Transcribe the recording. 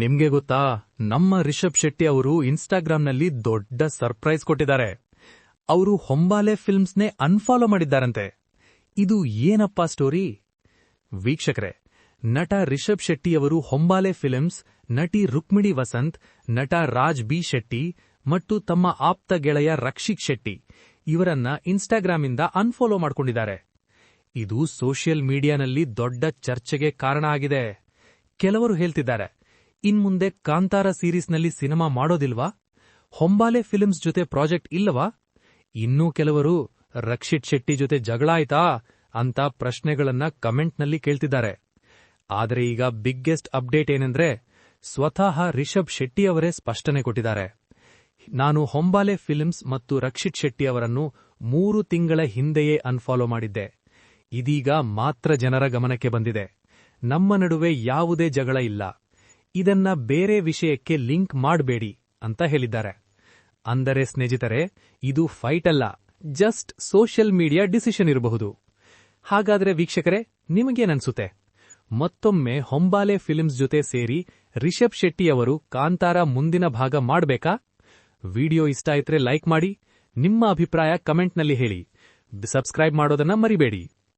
ನಿಮ್ಗೆ ಗೊತ್ತಾ, ನಮ್ಮ ರಿಷಬ್ ಶೆಟ್ಟಿ ಅವರು ಇನ್ಸ್ಟಾಗ್ರಾಂನಲ್ಲಿ ದೊಡ್ಡ ಸರ್ಪ್ರೈಸ್ ಕೊಟ್ಟಿದ್ದಾರೆ. ಅವರು ಹೊಂಬಾಲೆ ಫಿಲ್ಮ್ಸ್ನೇ ಅನ್ಫಾಲೋ ಮಾಡಿದ್ದಾರಂತೆ. ಇದು ಏನಪ್ಪಾ ಸ್ಟೋರಿ? ವೀಕ್ಷಕರೇ, ನಟ ರಿಷಬ್ ಶೆಟ್ಟಿಯವರು ಹೊಂಬಾಲೆ ಫಿಲ್ಮ್ಸ್, ನಟಿ ರುಕ್ಮಿಣಿ ವಸಂತ್, ನಟ ರಾಜ್ ಬಿ ಶೆಟ್ಟಿ ಮತ್ತು ತಮ್ಮ ಆಪ್ತ ಗೆಳೆಯ ರಕ್ಷಿತ್ ಶೆಟ್ಟಿ ಇವರನ್ನ ಇನ್ಸ್ಟಾಗ್ರಾಂನಿಂದ ಅನ್ಫಾಲೋ ಮಾಡಿಕೊಂಡಿದ್ದಾರೆ. ಇದು ಸೋಷಿಯಲ್ ಮೀಡಿಯಾನಲ್ಲಿ ದೊಡ್ಡ ಚರ್ಚೆಗೆ ಕಾರಣ ಆಗಿದೆ. ಕೆಲವರು ಹೇಳ್ತಿದ್ದಾರೆ, ಇನ್ಮುಂದೆ ಕಾಂತಾರ ಸೀರೀಸ್ನಲ್ಲಿ ಸಿನಿಮಾ ಮಾಡೋದಿಲ್ವಾ? ಹೊಂಬಾಲೆ ಫಿಲ್ಮ್ಸ್ ಜೊತೆ ಪ್ರಾಜೆಕ್ಟ್ ಇಲ್ಲವಾ? ಇನ್ನೂ ಕೆಲವರು ರಕ್ಷಿತ್ ಶೆಟ್ಟಿ ಜೊತೆ ಜಗಳ ಆಯ್ತಾ ಅಂತ ಪ್ರಶ್ನೆಗಳನ್ನ ಕಮೆಂಟ್ನಲ್ಲಿ ಕೇಳ್ತಿದ್ದಾರೆ. ಆದರೆ ಈಗ ಬಿಗ್ಗೆಸ್ಟ್ ಅಪ್ಡೇಟ್ ಏನೆಂದ್ರೆ, ಸ್ವತಃ ರಿಷಬ್ ಶೆಟ್ಟಿಯವರೇ ಸ್ಪಷ್ಟನೆ ಕೊಟ್ಟಿದ್ದಾರೆ. ನಾನು ಹೊಂಬಾಲೆ ಫಿಲ್ಮ್ಸ್ ಮತ್ತು ರಕ್ಷಿತ್ ಶೆಟ್ಟಿ ಅವರನ್ನು 3 ತಿಂಗಳ ಹಿಂದೆಯೇ ಅನ್ಫಾಲೋ ಮಾಡಿದ್ದೆ. ಇದೀಗ ಮಾತ್ರ ಜನರ ಗಮನಕ್ಕೆ ಬಂದಿದೆ. ನಮ್ಮ ನಡುವೆ ಯಾವುದೇ ಜಗಳ ಇಲ್ಲ. ಇದನ್ನ ಬೇರೆ ವಿಷಯಕ್ಕೆ ಲಿಂಕ್ ಮಾಡಬೇಡಿ ಅಂತ ಹೇಳಿದ್ದಾರೆ. ಅಂದರೆ ಸ್ನೇಹಿತರೆ, ಇದು ಫೈಟ್ ಅಲ್ಲ, ಜಸ್ಟ್ ಸೋಷಿಯಲ್ ಮೀಡಿಯಾ ಡಿಸಿಷನ್ ಇರಬಹುದು. ಹಾಗಾದ್ರೆ ವೀಕ್ಷಕರೇ, ನಿಮಗೇನನ್ಸುತ್ತೆ? ಮತ್ತೊಮ್ಮೆ ಹೊಂಬಾಲೆ ಫಿಲ್ಮ್ಸ್ ಜೊತೆ ಸೇರಿ ರಿಷಬ್ ಶೆಟ್ಟಿಯವರು ಕಾಂತಾರ ಮುಂದಿನ ಭಾಗ ಮಾಡಬೇಕಾ? ವಿಡಿಯೋ ಇಷ್ಟ ಆಯ್ತ್ರೆ ಲೈಕ್ ಮಾಡಿ, ನಿಮ್ಮ ಅಭಿಪ್ರಾಯ ಕಮೆಂಟ್ನಲ್ಲಿ ಹೇಳಿ. ಸಬ್ಸ್ಕ್ರೈಬ್ ಮಾಡೋದನ್ನ ಮರಿಬೇಡಿ.